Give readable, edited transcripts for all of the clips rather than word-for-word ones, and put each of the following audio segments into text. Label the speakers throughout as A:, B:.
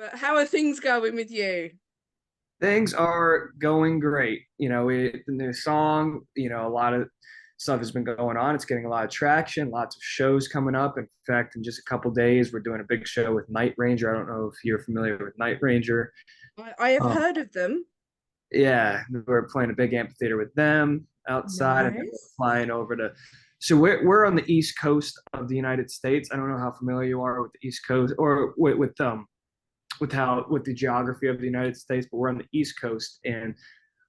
A: But how are things going with you?
B: Things are going great. The new song, a lot of stuff has been going on. It's getting a lot of traction, lots of shows coming up. In fact, in just a couple days, we're doing a big show with Night Ranger. I don't know if you're familiar with Night Ranger.
A: I have
B: Um,
A: heard of them.
B: yeah, we're playing a big amphitheater with them outside, and then we're
A: Nice.
B: flying over to. So we're on the East Coast of the United States. I don't know how familiar you are with the East Coast or with the geography of the United States, but we're on the East Coast, and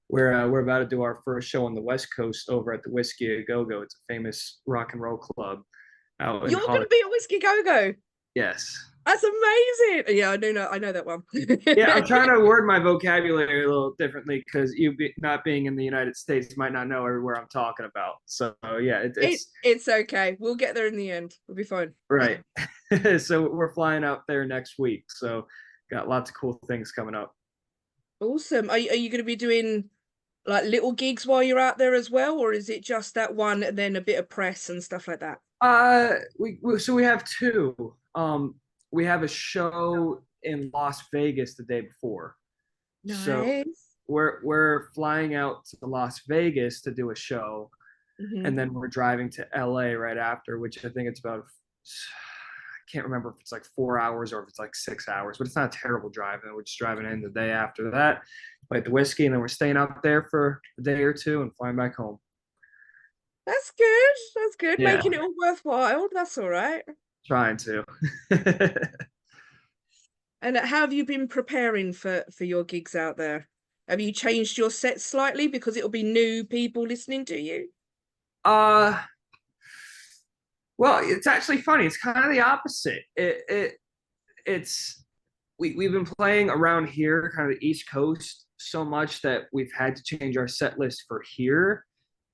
B: we're about to do our first show on the West Coast over at the Whiskey A Go Go. It's a famous rock and roll club out in
A: You're going to
B: Hollywood.
A: be at Whiskey Go Go.
B: Yes.
A: That's amazing. Yeah, I know that one.
B: Yeah, I'm trying to word my vocabulary a little differently because not being in the United States might not know everywhere I'm talking about. So yeah,
A: It's okay. We'll get there in the end. We'll be fine.
B: right. So we're flying out there next week. So got lots of cool things coming up.
A: Awesome. Are you going to be doing like little gigs while you're out there as well, or is it just that one and then a bit of press and stuff like that?
B: We have two. We have a show in Las Vegas the day before. So
A: Nice.
B: we're flying out to Las Vegas to do a show, and
A: Hmm.
B: then we're driving to LA right after, which I think it's about, I can't remember if it's like 4 hours or if it's like 6 hours, but it's not a terrible drive. And we're just driving in the day after that, like the whiskey, and then we're staying out there for a day or two and flying back home.
A: That's good. That's good.
B: Yeah,
A: Making it all worthwhile. That's all right.
B: trying to.
A: And how have you been preparing for your gigs out there? Have you changed your set slightly because it'll be new people listening to you?
B: uh well, it's actually funny. It's kind of the opposite. It's we've been playing around here, kind of the East Coast, so much that we've had to change our set list for here.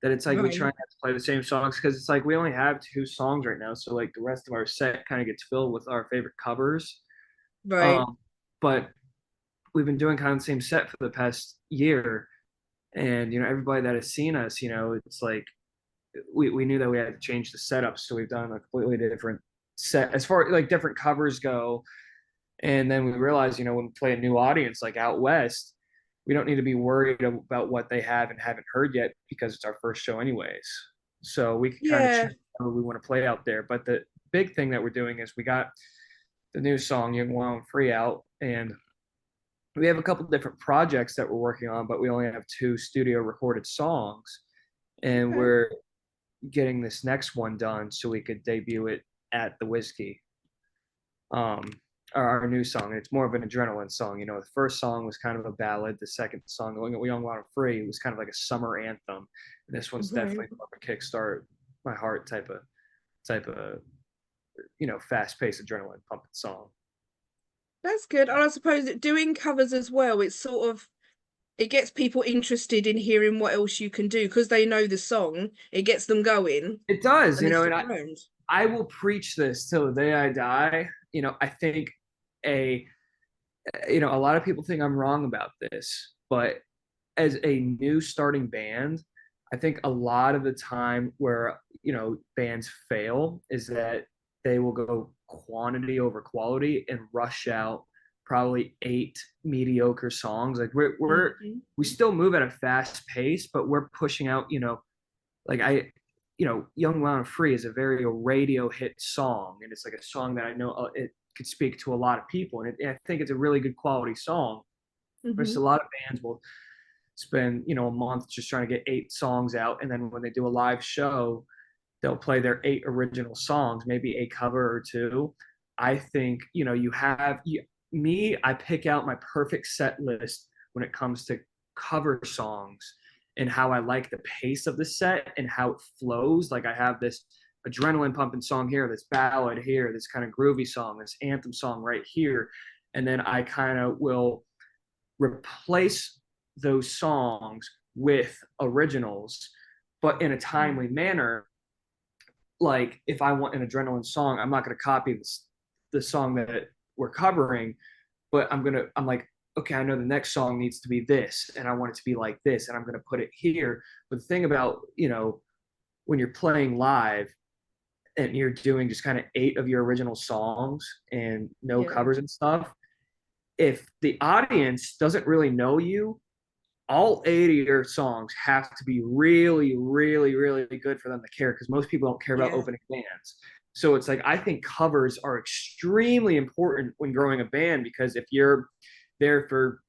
B: That it's like we try
A: Right.
B: not to play the same songs because it's like we only have two songs right now, so like the rest of our set kind of gets filled with our favorite covers.
A: Right.
B: Um, but we've been doing kind of the same set for the past year, and everybody that has seen us, it's like we knew that we had to change the setup, so we've done a completely different set as far as like different covers go. And then we realized, when we play a new audience like out west, we don't need to be worried about what they have and haven't heard yet because it's our first show anyways. So we can kind of choose
A: Yeah.
B: how we want to play out there. But the big thing that we're doing is we got the new song Young Wild and Free out, and we have a couple different projects that we're working on, but we only have two studio recorded songs, and
A: Okay.
B: we're getting this next one done so we could debut it at the Whiskey. Um, our new song. It's more of an adrenaline song. The first song was kind of a ballad. The second song, "We Young Wild and Free," was kind of like a summer anthem. And this one's
A: Right.
B: definitely more of a kickstart my heart type of fast paced adrenaline pumping song.
A: That's good. And I suppose that doing covers as well, it's sort of it gets people interested in hearing what else you can do because they know the song. It gets them going
B: It does,
A: and they
B: and
A: stick
B: I
A: around.
B: I will preach this till the day I die. I think a a lot of people think I'm wrong about this, but as a new starting band, I think a lot of the time where bands fail is that they will go quantity over quality and rush out probably eight mediocre songs. Like
A: Mhm.
B: we still move at a fast pace, but we're pushing out, like Young Wild and Free is a very radio hit song, and it's like a song that I know it could speak to a lot of people, and I think it's a really good quality song. Versus a
A: Mhm.
B: lot of bands will spend a month just trying to get eight songs out, and then when they do a live show, they'll play their eight original songs, maybe a cover or two. I think I pick out my perfect set list when it comes to cover songs and how I like the pace of the set and how it flows. Like I have this adrenaline pumping song here, this ballad here, this kind of groovy song, this anthem song right here, and then I kind of will replace those songs with originals, but in a timely manner. Like if I want an adrenaline song, I'm not going to copy the song that we're covering, but I'm like, okay, I know the next song needs to be this, and I want it to be like this, and I'm going to put it here. But the thing about when you're playing live and you're doing just kind of eight of your original songs and no
A: Yeah.
B: covers and stuff, if the audience doesn't really know you, all 80 of your songs have to be really, really, really good for them to care, because most people don't care about
A: Yeah.
B: opening bands. So it's like, I think covers are extremely important when growing a band, because if you're there for,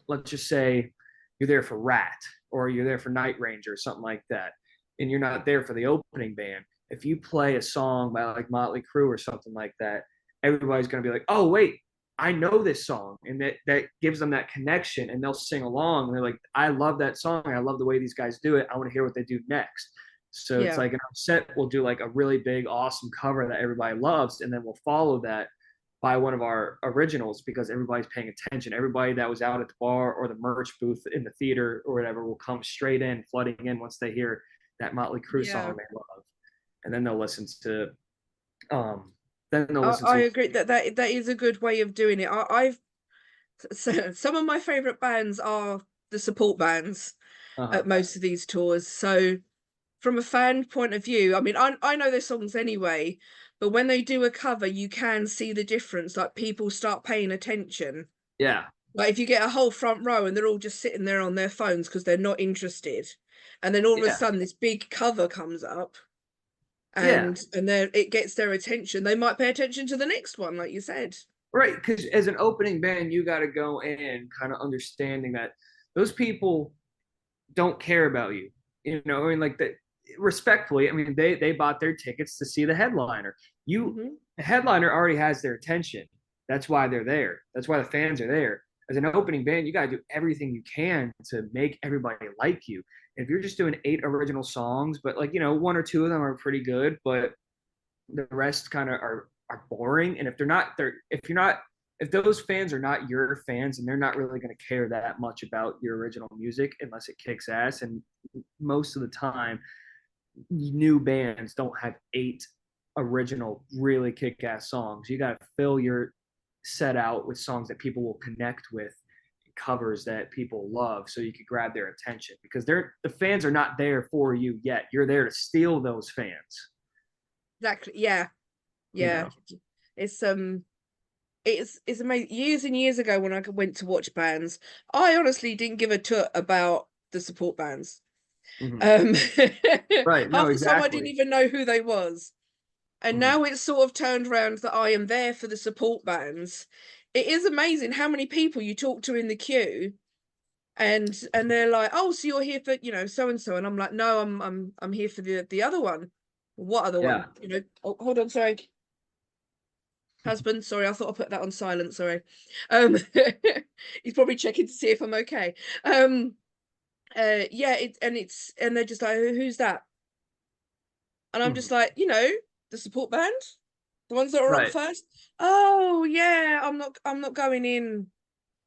B: let's just say you're there for Rat, or you're there for Night Ranger or something like that, and you're not there for the opening band, if you play a song by like Motley Crue or something like that, everybody's going to be like, oh, wait, I know this song. And that gives them that connection, and they'll sing along. And they're like, I love that song. I love the way these guys do it. I want to hear what they do next. So it's
A: Yeah.
B: like in our set, we'll do like a really big, awesome cover that everybody loves. And then we'll follow that by one of our originals, because everybody's paying attention. Everybody that was out at the bar or the merch booth in the theater or whatever will come straight in, flooding in once they hear that Motley Crue
A: Yeah.
B: song they love. And then they'll listen to um then they'll listen
A: I
B: to
A: agree that that is a good way of doing it. I've so, some of my favorite bands are the support bands
B: uh-huh.
A: at most of these tours. So from a fan point of view, I mean, I know their songs anyway, but when they do a cover, you can see the difference. Like people start paying attention.
B: Yeah.
A: Like if you get a whole front row and they're all just sitting there on their phones because they're not interested, and then all of a
B: Yeah.
A: sudden this big cover comes up,
B: Yeah.
A: and then it gets their attention, they might pay attention to the next one, like you said.
B: Right. Because as an opening band, you got to go in kind of understanding that those people don't care about you. You know, I mean, like that, respectfully, I mean, they bought their tickets to see the headliner. You,
A: Hmm.
B: the headliner already has their attention. That's why they're there. That's why the fans are there. As an opening band, you got to do everything you can to make everybody like you. If you're just doing 8 original songs, but like, you know, one or two of them are pretty good, but the rest kind of are boring. And if they're not, if you're not, if those fans are not your fans, and they're not really going to care that much about your original music unless it kicks ass. And most of the time, new bands don't have 8 original really kick-ass songs. You got to fill your set out with songs that people will connect with, covers that people love, so you could grab their attention, because the fans are not there for you yet. You're there to steal those fans,
A: Exactly. Yeah.
B: you
A: Yeah.
B: know.
A: It's amazing. Years and years ago, when I went to watch bands, I honestly didn't give a toot about the support bands.
B: Mm-hmm.
A: Um,
B: Right, no,
A: half the time I didn't
B: exactly.
A: even know who they was. And
B: Mm-hmm.
A: now it's sort of turned around that I am there for the support bands. It is amazing how many people you talk to in the queue, and they're like, "Oh, so you're here for, so and so," and I'm like, "No, I'm here for the other one." What other
B: Yeah.
A: one? Oh, hold on, sorry. Husband, sorry, I thought I put that on silent, sorry. Um he's probably checking to see if I'm okay. Um yeah, and they're just like, Who's that?" And I'm
B: Mm-hmm.
A: just like, the support band, the ones that are on
B: Right.
A: first. Oh yeah, I'm not going in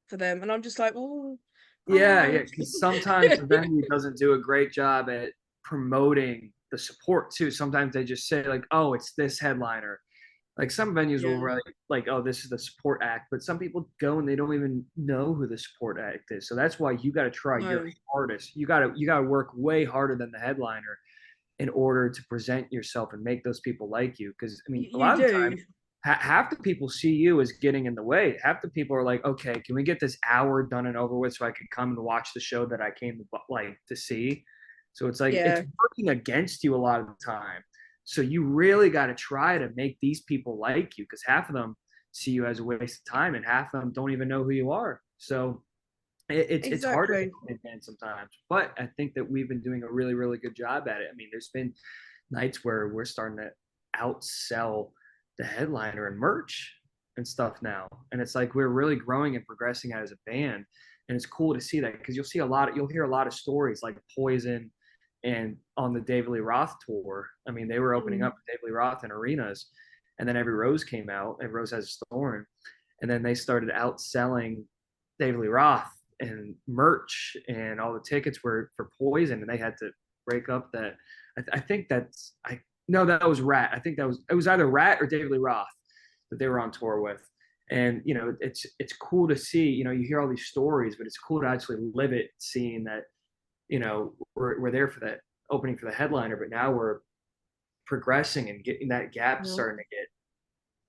A: for them. And I'm just like,
B: Yeah, yeah,
A: oh.
B: because sometimes the venue doesn't do a great job at promoting the support too. Sometimes they just say like, "Oh, it's this headliner." Like some venues will
A: Yeah,
B: write like, "Oh, this is the support act," but some people go and they don't even know who the support act is. So that's why you got to try your
A: no,
B: hardest. You got to work way harder than the headliner in order to present yourself and make those people like you. Because I mean, a
A: you
B: lot of the time,
A: do.
B: half the people see you as getting in the way. Half the people are like, "Okay, can we get this hour done and over with so I can come and watch the show that I came to like to see?" So it's like it's
A: Yeah,
B: working against you a lot of the time. So you really got to try to make these people like you, because half of them see you as a waste of time, and half of them don't even know who you are. So it's hard as
A: exactly.
B: a band sometimes, but I think that we've been doing a really, really good job at it. I mean, there's been nights where we're starting to outsell the headliner and merch and stuff now, and it's like we're really growing and progressing as a band. And it's cool to see that, because you'll hear a lot of stories like Poison, and on the David Lee Roth tour, I mean, they were opening
A: Mm.
B: up David Lee Roth in arenas, and then Every Rose came out, and Rose Has a Thorn, and then they started outselling David Lee Roth and merch, and all the tickets were for Poison, and they had to break up that. I think that's I no, that was Rat. I think it was either Rat or David Lee Roth that they were on tour with. And it's cool to see. You hear all these stories, but it's cool to actually live it, seeing that we're there for that opening for the headliner, but now we're progressing and getting that gap
A: No.
B: starting to get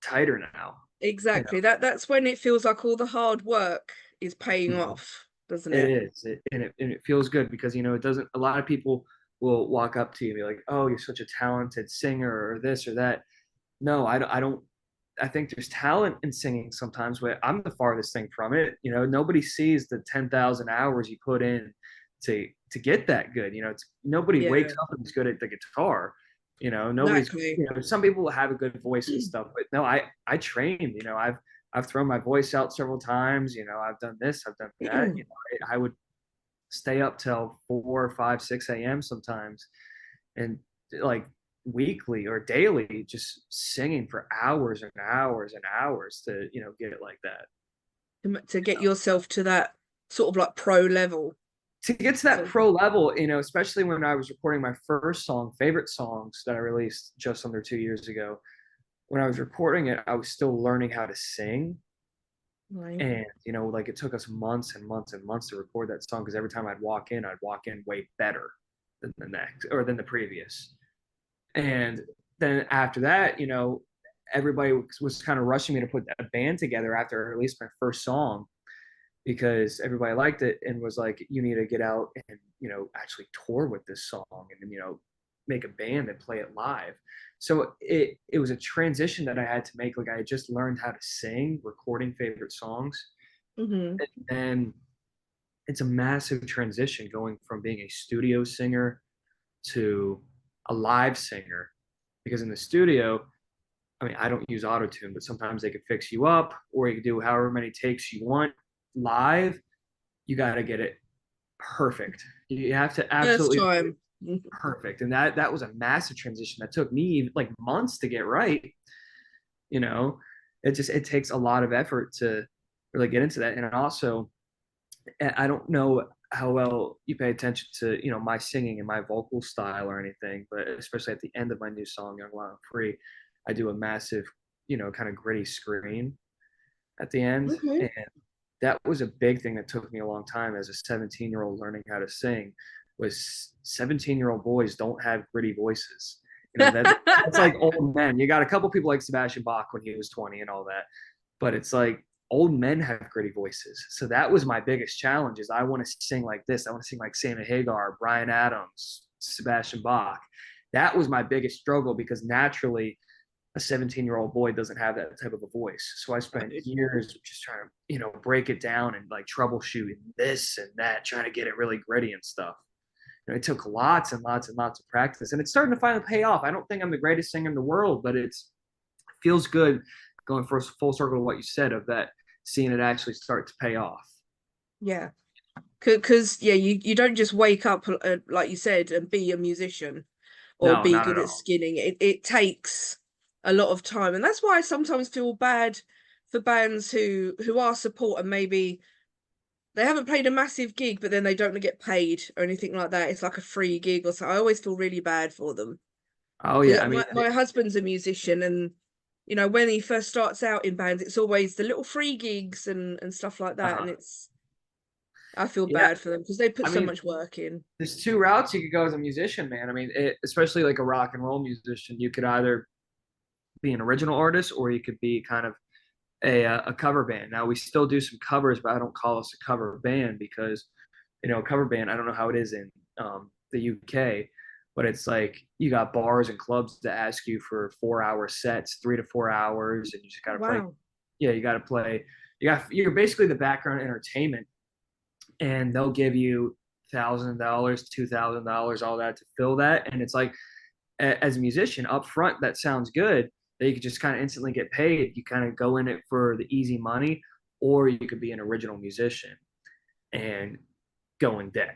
B: tighter now.
A: exactly. That's when it feels like all the hard work is paying
B: Mhm.
A: off, doesn't
B: It
A: it?
B: is, and it feels good because it doesn't. A lot of people will walk up to you and be like, "Oh, you're such a talented singer," or this or that. No, I don't. I think there's talent in singing sometimes, but I'm the farthest thing from it. Nobody sees the 10,000 hours you put in to get that good. Nobody wakes
A: Yeah,
B: up and is good at the guitar. Nobody's.
A: exactly.
B: Some people will have a good voice and stuff, but no, I trained. I've thrown my voice out several times. I've done this, I've done that. I would stay up till 4, 5, 6 a.m. sometimes, and like weekly or daily, just singing for hours and hours and hours to get it like that.
A: To get yourself to that sort of like pro level.
B: To get to that
A: So,
B: pro level, especially when I was recording my first song, favorite songs that I released just under 2 years ago. When I was recording it, I was still learning how to sing.
A: right.
B: And like it took us months and months and months to record that song because every time I'd walk in way better than the next or than the previous. And then after that, everybody was kind of rushing me to put a band together after I released my first song because everybody liked it and was like, you need to get out and, actually tour with this song and, make a band and play it live. So it was a transition that I had to make. Like I had just learned how to sing, recording favorite songs.
A: Hmm.
B: And it's a massive transition going from being a studio singer to a live singer because in the studio, I mean, I don't use auto tune, but sometimes they could fix you up, or you could do however many takes you want. Live, you got to get it perfect. You have to
A: First
B: absolutely
A: time.
B: perfect, and that was a massive transition that took me like months to get right. You know, it takes a lot of effort to really get into that, and also, I don't know how well you pay attention to my singing and my vocal style or anything, but especially at the end of my new song Young Wild and Free, I do a massive kind of gritty scream at the end,
A: Okay.
B: and that was a big thing that took me a long time as a 17-year-old learning how to sing. Was 17-year-old boys don't have gritty voices. That's like old men. You got a couple people like Sebastian Bach when he was 20 and all that, but it's like old men have gritty voices. So that was my biggest challenge is I want to sing like this. I want to sing like Sammy Hagar, Brian Adams, Sebastian Bach. That was my biggest struggle because naturally a 17-year-old boy doesn't have that type of a voice. So I spent years just trying to, break it down and like troubleshooting this and that, trying to get it really gritty and stuff. It took lots and lots and lots of practice and it's starting to finally pay off. I don't think I'm the greatest singer in the world, but it feels good going for full circle to what you said of that, seeing it actually start to pay off.
A: Yeah. Because yeah, you don't just wake up like you said and be a musician or
B: No,
A: be
B: not
A: good
B: at
A: at
B: all.
A: skinning. It takes a lot of time, and that's why I sometimes feel bad for bands who are support and maybe they haven't played a massive gig, but then they don't get paid or anything like that. It's like a free gig or so. I always feel really bad for them
B: Oh yeah,
A: because
B: I mean,
A: my husband's a musician, and when he first starts out in bands, it's always the little free gigs and stuff like that, and I feel
B: yeah,
A: bad for them because they put
B: I
A: so
B: mean,
A: much work in.
B: there's two routes you could go as a musician, man. I mean, especially like a rock and roll musician, you could either be an original artist or you could be kind of a cover band. Now we still do some covers, but I don't call us a cover band because a cover band. I don't know how it is in the UK, but it's like you got bars and clubs that ask you for 4 hour sets, 3 to 4 hours, and you just got
A: Oh,
B: to play.
A: wow.
B: Yeah, you got to play. You're basically the background entertainment, and they'll give you $1,000, $2,000, all that to fill that, and it's like as a musician up front that sounds good that you could just kind of instantly get paid. You kind of go in it for the easy money, or you could be an original musician and go in debt.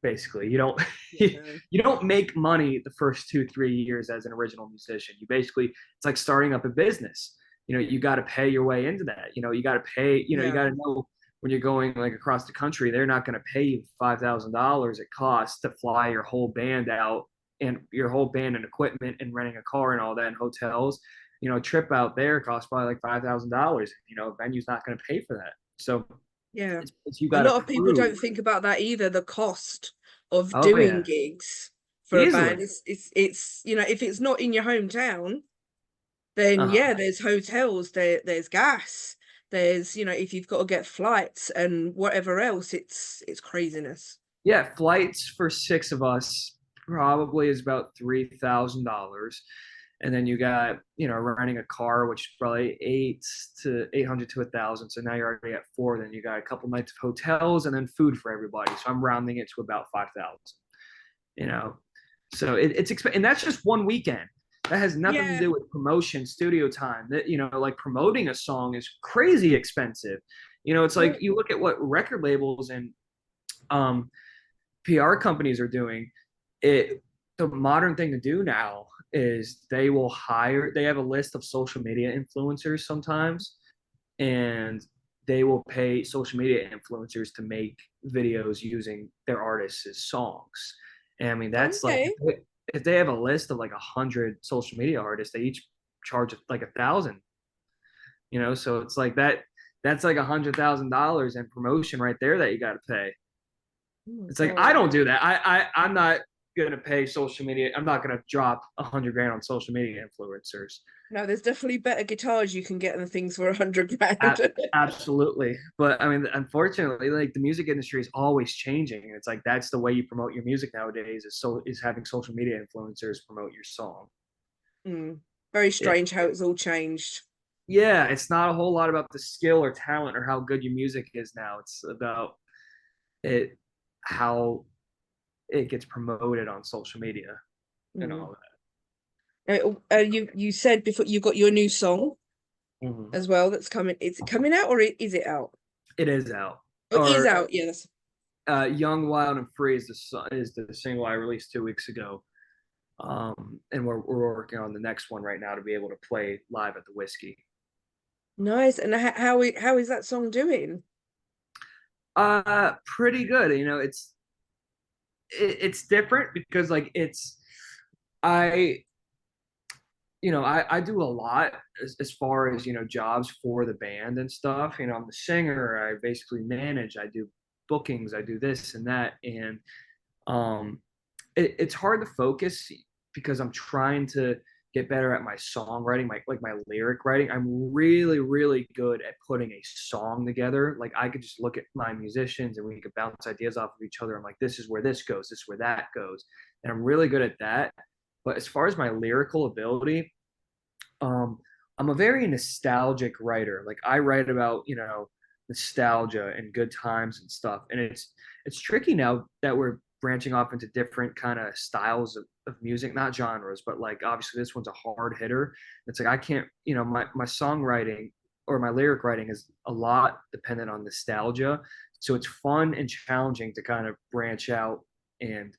B: Basically, you don't
A: Yeah.
B: you don't make money the first 2 3 years as an original musician. You basically it's like starting up a business. You got to pay your way into that. You got to pay. You
A: Yeah.
B: got to know when you're going like across the country, they're not going to pay you $5,000 it costs to fly your whole band out and your whole band and equipment and renting a car and all that and hotels. A trip out there costs probably like $5,000. A venue's not going to pay for that. So
A: Yeah.
B: you
A: A
B: got to
A: lot of people
B: prove.
A: don't think about that either, the cost of
B: Oh
A: doing
B: yeah,
A: gigs for a band.
B: easily.
A: It's if it's not in your hometown, then
B: Uh-huh.
A: yeah, there's hotels, there's gas, there's, if you've got to get flights and whatever else, it's craziness.
B: Yeah, flights for six of us probably is about $3,000. And then you got, renting a car, which is probably 800 to 1,000. So now you're already at four. Then you got a couple nights of hotels and then food for everybody. So I'm rounding it to about 5,000. You know, so and that's just one weekend. That has nothing to
A: Yeah.
B: do with promotion, studio time. That like promoting a song is crazy expensive. It's like you look at what record labels and um PR companies are doing. The modern thing to do now is they have a list of social media influencers sometimes, and they will pay social media influencers to make videos using their artists' songs. And I mean, that's like
A: Okay.
B: if they have a list of like 100 social media artists, they each charge like 1,000. So it's like that's like $100,000 in promotion right there that you got to pay.
A: Oh my
B: It's like I
A: God.
B: don't do that. I'm not gonna pay social media. I'm not gonna drop 100 grand on social media influencers.
A: No, there's definitely better guitars you can get than things for 100 grand.
B: Absolutely, but I mean, unfortunately, like the music industry is always changing, and it's like that's the way you promote your music nowadays is having social media influencers promote your song.
A: Mm. Very
B: Yeah,
A: strange how it's all changed.
B: yeah, it's not a whole lot about the skill or talent or how good your music is now. It's about it how it gets promoted on social media and
A: Mm.
B: all that.
A: You said before you got your new song
B: Mhm.
A: as well that's coming. Is it coming out or is it out?
B: It is out.
A: Oh, it is
B: Or
A: out, yes.
B: Young, Wild, and Free is the single I released 2 weeks ago. And we're working on the next one right now to be able to play live at the Whiskey.
A: Nice. And how is that song doing?
B: Pretty good. It's different because like I I do a lot as far as jobs for the band and stuff. I'm the singer. I basically manage. I do bookings. I do this and that, and um, it's hard to focus because I'm trying to get better at my songwriting, my lyric writing. I'm really, really good at putting a song together. Like I could just look at my musicians and we could bounce ideas off of each other. I'm like, this is where this goes, this is where that goes. And I'm really good at that. But as far as my lyrical ability, um, I'm a very nostalgic writer. Like I write about, nostalgia and good times and stuff. And it's tricky now that we're branching off into different kind of styles of music, not genres, but like obviously this one's a hard hitter. It's like I can't, my songwriting or my lyric writing is a lot dependent on nostalgia. So it's fun and challenging to kind of branch out and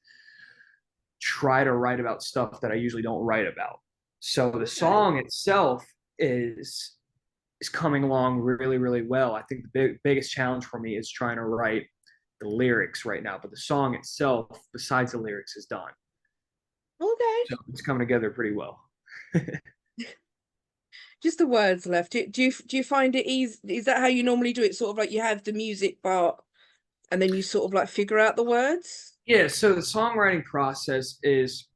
B: try to write about stuff that I usually don't write about. So the
A: Okay.
B: song itself is coming along really, really well. I think the biggest challenge for me is trying to write the lyrics right now, but the song itself, besides the lyrics, is done.
A: Okay.
B: So it's coming together pretty well.
A: Just the words left. Do you find it easy? Is that how you normally do it? Sort of like you have the music part and then you sort of like figure out the words?
B: Yeah, so the songwriting process is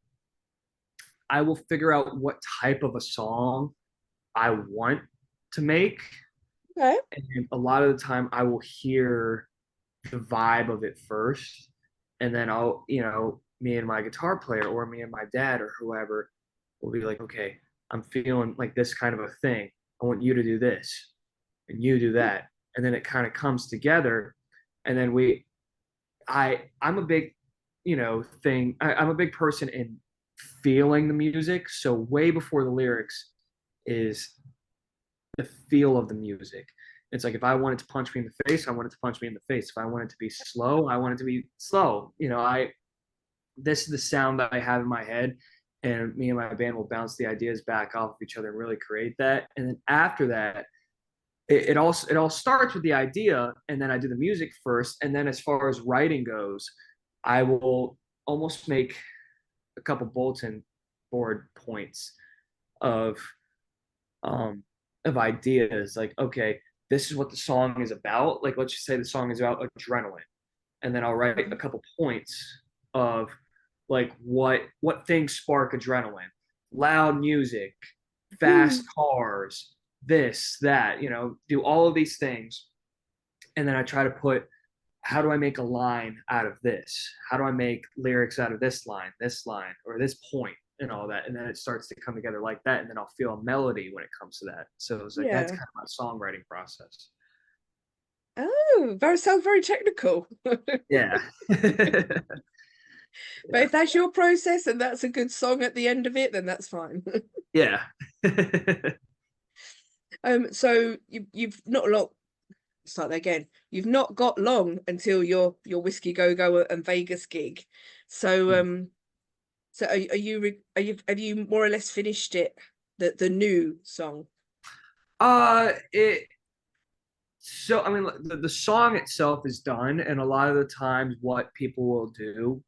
B: I will figure out what type of a song I want to make.
A: Okay.
B: And a lot of the time I will hear the vibe of it first. And then me and my guitar player or me and my dad or whoever will be like, okay, I'm feeling like this kind of a thing. I want you to do this and you do that. And then it kind of comes together. And then I'm a big, I'm a big person in feeling the music. So way before the lyrics is the feel of the music. It's like if I wanted to punch me in the face, I want it to punch me in the face. If I want it to be slow, I want it to be slow. This is the sound that I have in my head, and me and my band will bounce the ideas back off of each other and really create that. And then after that, it all starts with the idea, and then I do the music first. And then as far as writing goes, I will almost make a couple bulletin board points of um of ideas like okay this is what the song is about like let's just say the song is about adrenaline and then I'll write a couple points of like what things spark adrenaline loud music fast cars, this, that, you know, do all of these things. And then I try to put, how do I make a line out of this? How do I make lyrics out of this line, or this point, and all that? And then it starts to come together like that. And then I'll feel a melody when it comes to that. So it's like, that's
A: Yeah.
B: kind of my songwriting process.
A: Oh, very sounds very technical.
B: Yeah.
A: But
B: Yeah.
A: if that's your process and that's a good song at the end of it, then that's fine.
B: Yeah.
A: So you've not long. Start that again. You've not got long until your Whiskey Go Go and Vegas gig. So so are you have you more or less finished it, the new song?
B: It so I mean the song itself is done, and a lot of the times what people will do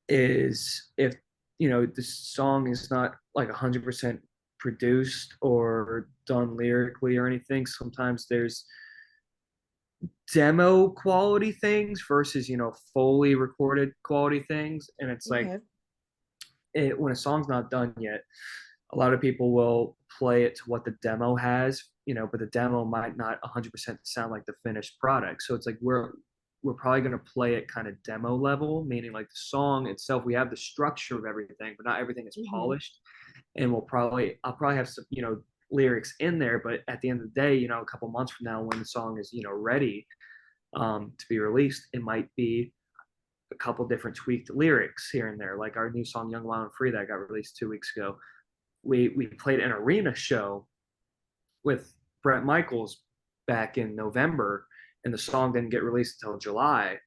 B: is, if you know the song is not like 100% produced or done lyrically or anything, sometimes there's demo quality things versus, you know, fully recorded quality things. And it's like,
A: Okay.
B: when a song's not done yet, a lot of people will play it to what the demo has, you know, but the demo might not 100% sound like the finished product. So it's like, we're probably going to play it kind of demo level, meaning like the song itself, we have the structure of everything, but not everything is
A: Hmm.
B: polished. And I'll probably have some, you know, lyrics in there, but at the end of the day, you know, a couple months from now, when the song is, you know, ready to be released, it might be a couple different tweaked lyrics here and there. Like our new song "Young, Wild, and Free" that got released 2 weeks ago. We played an arena show with Brett Michaels back in November, and the song didn't get released until July.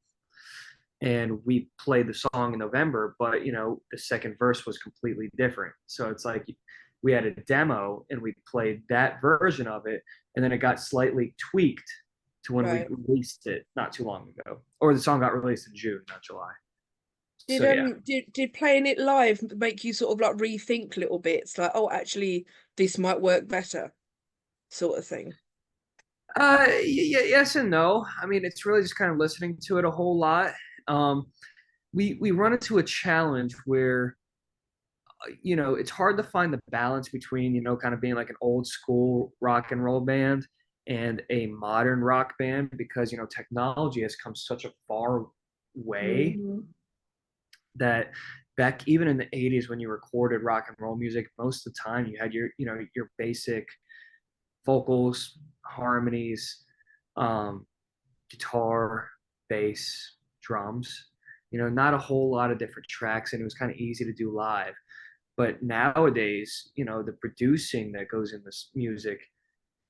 B: And we played the song in November, but you know the second verse was completely different. So it's like we had a demo and we played that version of it, and then it got slightly tweaked to when we
A: Right.
B: released it not too long ago. Or the song got released in June, not July.
A: Did
B: So yeah.
A: playing it live make you sort of like rethink little bits, like, oh, actually this might work better, sort of thing?
B: Yes and no. I mean, it's really just kind of listening to it a whole lot. Um, we run into a challenge where, you know, it's hard to find the balance between, you know, kind of being like an old school rock and roll band and a modern rock band, because you know technology has come such a far way
A: Hmm.
B: that back even in the 80s when you recorded rock and roll music, most of the time you had your, you know, your basic vocals, harmonies, um, guitar, bass, drums, you know, not a whole lot of different tracks, and it was kind of easy to do live. But nowadays, you know, the producing that goes in this music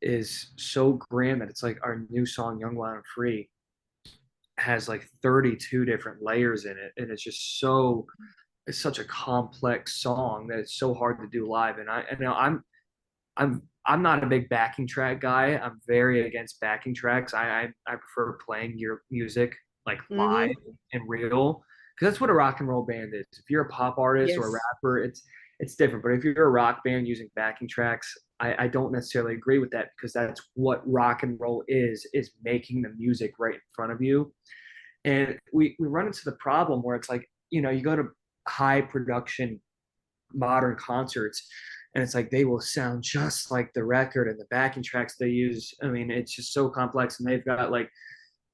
B: is so grand that it's like our new song "Young, Wild, and Free" has like 32 different layers in it, and it's just so, it's such a complex song that it's so hard to do live. And I know I'm not a big backing track guy. I'm very against backing tracks. I prefer playing your music like live
A: Hmm.
B: and real, because that's what a rock and roll band is. If you're a pop artist or a
A: Yes.
B: rapper, it's different. But if you're a rock band using backing tracks, I don't necessarily agree with that, because that's what rock and roll is making the music right in front of you. And we run into the problem where it's like, you know, you go to high production modern concerts, and it's like they will sound just like the record, and the backing tracks they use, I mean, it's just so complex, and they've got like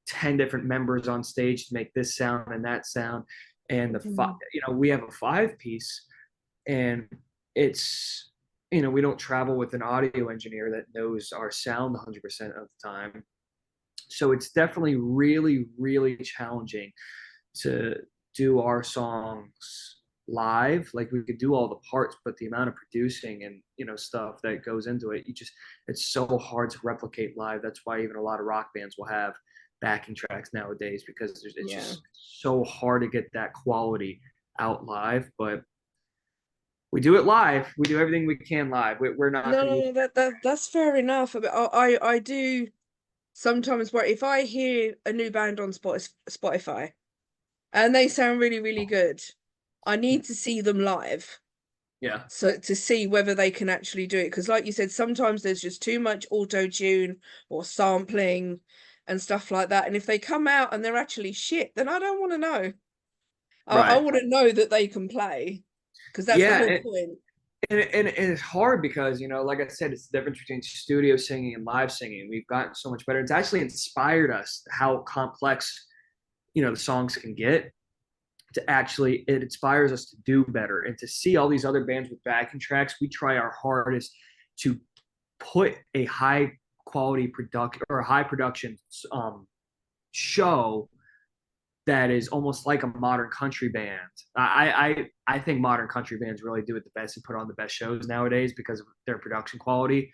B: 10 different members on stage to make this sound and that sound. And
A: Mhm.
B: you know, we have a 5 piece, and it's, you know, we don't travel with an audio engineer that knows our sound 100% of the time. So it's definitely really, really challenging to do our songs live. Like we could do all the parts, but the amount of producing and, you know, stuff that goes into it, you just, it's so hard to replicate live. That's why even a lot of rock bands will have backing tracks nowadays, because it's
A: Yeah.
B: just so hard to get that quality out live. But we do it live. We do everything we can live. We're not
A: No,
B: going to use.
A: no, that's fair enough. But I do sometimes where if I hear a new band on Spotify and they sound really, really good, I need to see them live.
B: Yeah.
A: So to see whether they can actually do it. Because like you said, sometimes there's just too much auto tune or sampling and stuff like that. And if they come out and they're actually shit, then I don't want to know. I
B: Right.
A: want to know that they can play because that's the
B: Yeah.
A: whole point.
B: and it's hard because, like I said, it's the difference between studio singing and live singing. We've gotten so much better. It's actually inspired us how complex, the songs can get. To actually, it inspires us to do better and to see all these other bands with backing tracks. We try our hardest to put a high quality production or a high production show that is almost like a modern country band. I think modern country bands really do it the best and put on the best shows nowadays because of their production quality.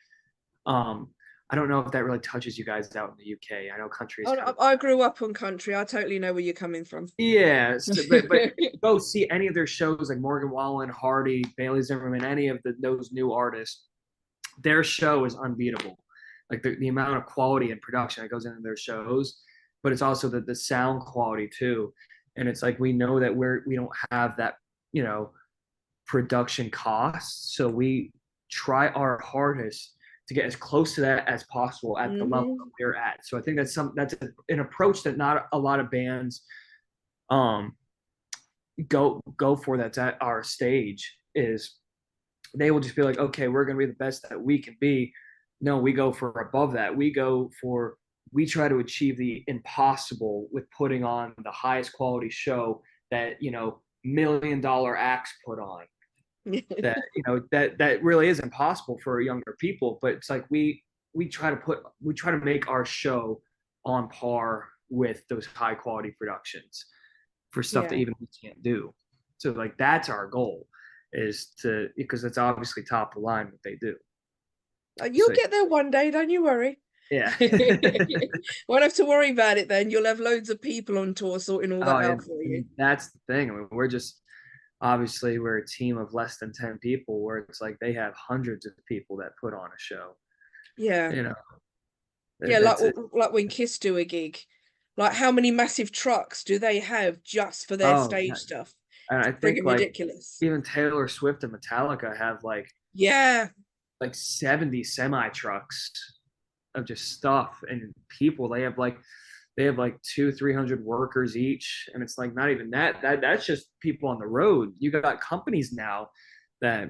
B: Um, I don't know if that really touches you guys out in the UK. I know country is kind of,
A: I grew up on country. I totally know where you're coming from.
B: yeah, but go see any of their shows like Morgan Wallen, Hardy, Bailey Zimmerman, any of those new artists. Their show is unbeatable. Like the amount of quality and production that goes into their shows, but it's also the sound quality too. And it's like we know that we don't have that, you know, production costs, so we try our hardest to get as close to that as possible at the level that
A: Hmm.
B: we're at. So I think that's an approach that not a lot of bands um go for that's at our stage is they will just be like, okay, we're going to be the best that we can be. No, we go for above that. We try to achieve the impossible with putting on the highest quality show that, $1 million acts put on that, that really is impossible for younger people. But it's like, we try to make our show on par with those high quality productions for stuff that
A: Yeah.
B: even we can't do. So like that's our goal is to because it's obviously top of the line what they do.
A: You'll
B: So
A: get there one day, don't you worry.
B: yeah.
A: Won't have to worry about it then. You'll have loads of people on tour sorting all that
B: Oh,
A: out for you.
B: and that's the thing. I mean, we're a team of less than 10 people where it's like they have hundreds of people that put on a show.
A: Yeah.
B: You know,
A: Yeah,
B: that's it.
A: like when Kiss do a gig. Like how many massive trucks do they have just for their
B: Oh, yeah.
A: stage stuff?
B: And
A: It's
B: I think
A: friggin'
B: like
A: ridiculous.
B: even Taylor Swift and Metallica have
A: Yeah.
B: like 70 semi trucks of just stuff and people. They have like 200-300 workers each, and it's like not even that's just people on the road. You got companies now that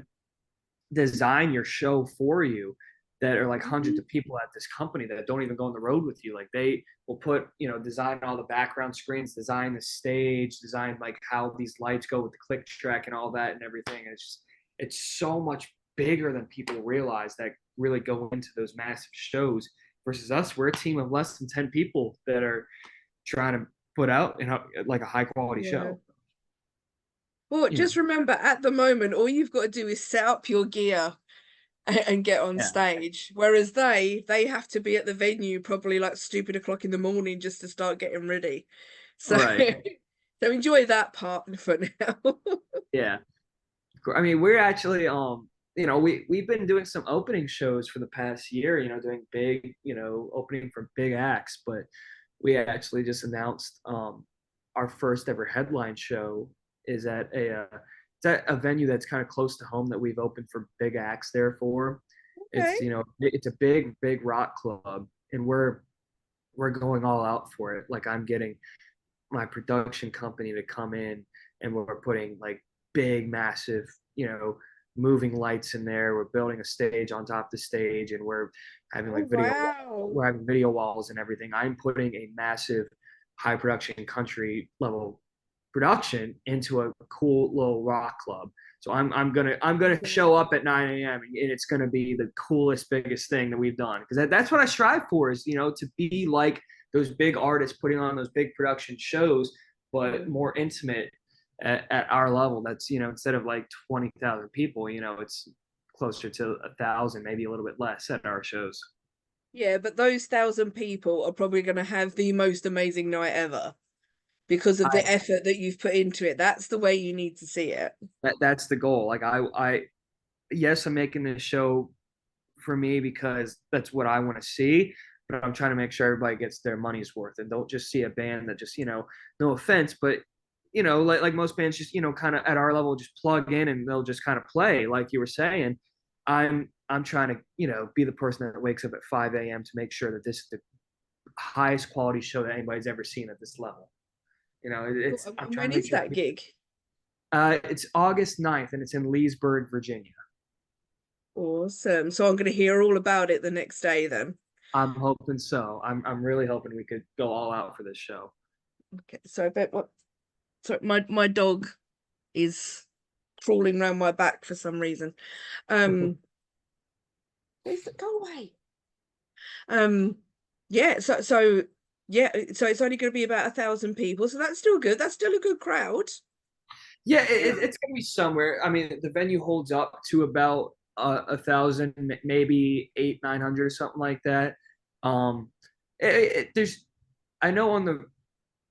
B: design your show for you that are like hundreds
A: Mhm.
B: of people at this company that don't even go on the road with you. Like they will put, design all the background screens, design the stage, design like how these lights go with the click track and all that and everything. And it's so much bigger than people realize that really go into those massive shows versus us. We're a team of less than 10 people that are trying to put out like a high quality
A: Yeah.
B: show.
A: Well,
B: You know,
A: just remember at the moment, all you've got to do is set up your gear and get on
B: yeah,
A: stage. Whereas they have to be at the venue probably like stupid o'clock in the morning just to start getting ready. So
B: right,
A: so enjoy that part for now.
B: yeah. I mean, we're actually we've been doing some opening shows for the past year, doing big, opening for big acts, but we actually just announced our first ever headline show is it's at a venue that's kind of close to home that we've opened for big acts there for.
A: Okay.
B: It's a big rock club and we're going all out for it. Like I'm getting my production company to come in and we're putting like big massive moving lights in there. We're building a stage on top of the stage and we're having
A: Oh
B: like
A: wow.
B: we're having video walls and everything. I'm putting a massive high production country level production into a cool little rock club. So I'm gonna show up at 9 a.m. and it's gonna be the coolest, biggest thing that we've done because that's what I strive for is to be like those big artists putting on those big production shows, but more intimate at our level. That's instead of like 20,000 people, it's closer to 1,000, maybe a little bit less at our shows.
A: Yeah, but those 1,000 people are probably going to have the most amazing night ever because of the
B: I
A: effort that you've put into it. That's the way you need to see it.
B: that's the goal. Like I yes, I'm making this show for me because that's what I want to see. But I'm trying to make sure everybody gets their money's worth and don't just see a band that just, no offense, but like most bands just, kind of at our level just plug in and they'll just kind of play, like you were saying. I'm trying to, be the person that wakes up at 5 a.m. to make sure that this is the highest quality show that anybody's ever seen at this level. I'm
A: And
B: trying
A: when
B: to make
A: is
B: sure
A: that gig?
B: it's August 9th and it's in Leesburg, Virginia.
A: Awesome. So I'm going to hear all about it the next day then.
B: I'm hoping so. I'm really hoping we could go all out for this show.
A: Okay. So I bet what. So my dog is crawling around my back for some reason. Um, go away. Um, yeah. So yeah. So it's only going to be about 1,000 people. So that's still good. That's still a good crowd.
B: Yeah,
A: Yeah.
B: it's gonna be somewhere. I mean, the venue holds up to about 1,000, maybe 800, 900 or something like that. Um, there's, I know on the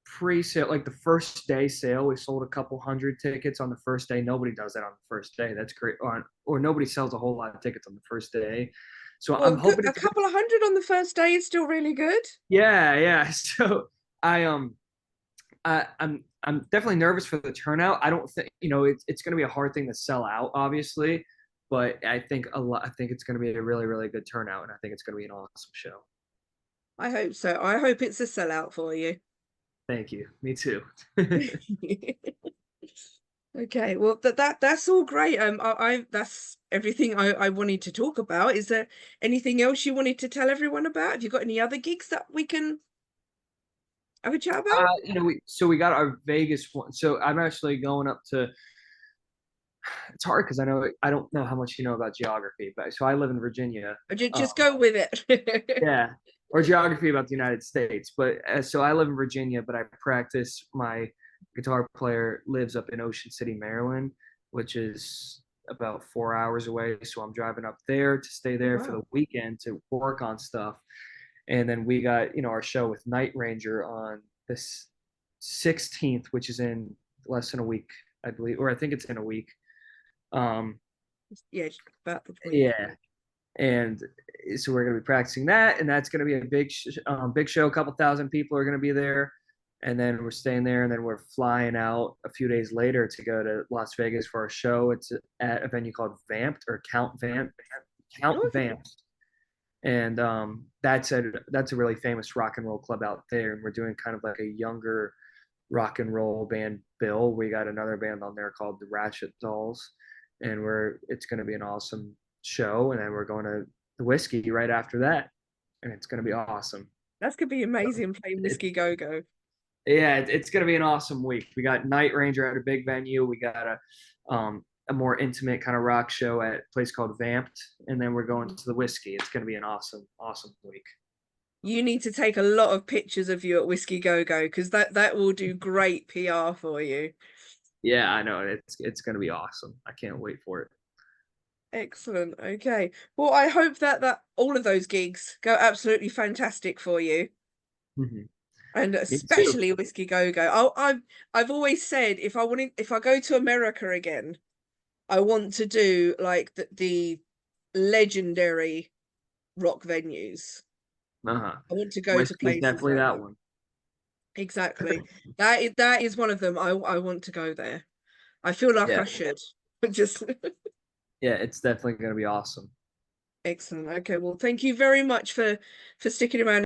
B: pre-sale, like the first day sale, we sold a couple hundred tickets on the first day. Nobody does that on the first day. That's great. Or nobody sells a whole lot of tickets on the first day. So
A: Well,
B: I'm
A: good.
B: hoping
A: A
B: it's a good.
A: couple of hundred on the first day is still really good.
B: Yeah, yeah. So I I'm definitely nervous for the turnout. I don't think it's going to be a hard thing to sell out, obviously, but I think a lot. I think it's going to be a really really good turnout, and I think it's going to be an awesome show.
A: I hope so. I hope it's a sellout for you.
B: Thank you. Me too.
A: Okay, well that's all great. I that's everything I wanted to talk about. Is there anything else you wanted to tell everyone about? Have you got any other gigs that we can have a chat about?
B: We got our Vegas one. So I'm actually going up to. It's hard because I don't know how much you know about geography, but so I live in Virginia.
A: Or just go with it.
B: Yeah, or geography about the United States. But so I live in Virginia, but I practice. My guitar player lives up in Ocean City, Maryland, which is about 4 hours away. So I'm driving up there to stay there for the
A: Wow.
B: weekend to work on stuff. And then we got our show with Night Ranger on this 16th, which is in less than a week, I believe, or I think it's in a week. Um,
A: Yeah, just about the week.
B: yeah, and so we're going to be practicing that, and that's going to be a big show. A couple thousand people are going to be there, and then we're staying there, and then we're flying out a few days later to go to Las Vegas for our show. It's at a venue called Vamped or Count
A: Okay.
B: Vamped, and that's a really famous rock and roll club out there, and we're doing kind of like a younger rock and roll band bill. We got another band on there called the Ratchet Dolls, and it's going to be an awesome show. And then we're going to the Whiskey right after that, and it's going to be awesome.
A: That's gonna be amazing playing
B: It,
A: Whiskey Go Go.
B: yeah, it's going to be an awesome week. We got Night Ranger at a big venue. We got a more intimate kind of rock show at a place called Vamped, and then we're going to the Whiskey. It's going to be an awesome week.
A: You need to take a lot of pictures of you at Whiskey Go Go because that will do great PR for you.
B: Yeah, I know it's going to be awesome. I can't wait for it.
A: Excellent. Okay. Well, I hope that all of those gigs go absolutely fantastic for you,
B: Mm-hmm.
A: and
B: Me too.
A: especially Whiskey Go Go. I've always said if I go to America again, I want to do like the legendary rock venues.
B: Uh-huh.
A: I want to go to
B: Whiskey is
A: places
B: definitely
A: like
B: that
A: that.
B: one.
A: Exactly. That is one of them. I want to go there. I feel like
B: Yeah.
A: I should. Just
B: Yeah, it's definitely going to be awesome.
A: excellent. Okay, well, thank you very much for sticking around